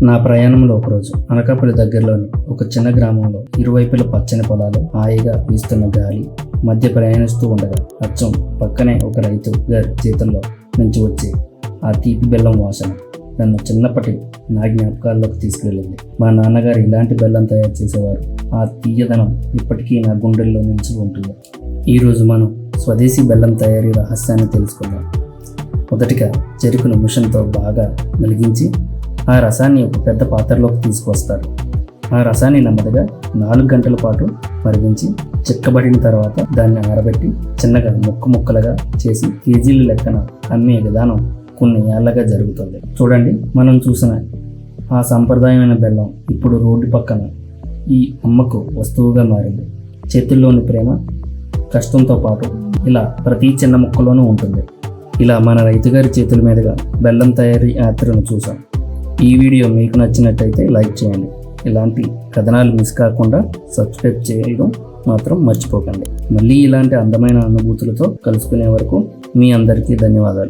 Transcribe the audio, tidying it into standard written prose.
నా ప్రయాణంలో ఒకరోజు అనకాపల్లి దగ్గరలోని ఒక చిన్న గ్రామంలో ఇరువైపుల పచ్చని పొలాలు, హాయిగా వీస్తున్న గాలి మధ్య ప్రయాణిస్తూ ఉండగా అచ్చం పక్కనే ఒక రైతు గారి చేతుల్లో నుంచి వచ్చే ఆ తీపి బెల్లం వాసన నన్ను చిన్నప్పటి నా జ్ఞాపకాల్లోకి తీసుకువెళ్ళింది. మా నాన్నగారు ఇలాంటి బెల్లం తయారు చేసేవారు. ఆ తీయదనం ఇప్పటికీ నా గుండెల్లో నుంచి ఉంటుంది. ఈరోజు మనం స్వదేశీ బెల్లం తయారీ రహస్యాన్ని తెలుసుకుందాం. మొదటిగా చెరుకును మిషన్తో బాగా వెలిగించి ఆ రసాన్ని ఒక పెద్ద పాత్రలోకి తీసుకొస్తారు. ఆ రసాన్ని నెమ్మదిగా 4 గంటల పాటు మరిగించి చిక్కబడిన తర్వాత దాన్ని ఆరబెట్టి చిన్నగా ముక్కలుగా చేసి కేజీల లెక్కన అమ్మే విధానం కొన్ని ఏళ్లగా జరుగుతుంది. చూడండి, మనం చూసిన ఆ సాంప్రదాయమైన బెల్లం ఇప్పుడు రోడ్డు పక్కన ఈ అమ్మకు వస్తువుగా మారింది. చేతుల్లోని ప్రేమ, కష్టంతో పాటు ఇలా ప్రతి చిన్న ముక్కలోనూ ఉంటుంది. ఇలా మన రైతుగారి చేతుల మీదుగా బెల్లం తయారీ యాత్రను చూసాం. ఈ వీడియో మీకు నచ్చినట్టయితే లైక్ చేయండి. ఇలాంటి కథనాలు మిస్ కాకుండా సబ్స్క్రైబ్ చేయడం మాత్రం మర్చిపోకండి. మళ్ళీ ఇలాంటి అందమైన అనుభూతులతో కలుసుకునే వరకు మీ అందరికీ ధన్యవాదాలు.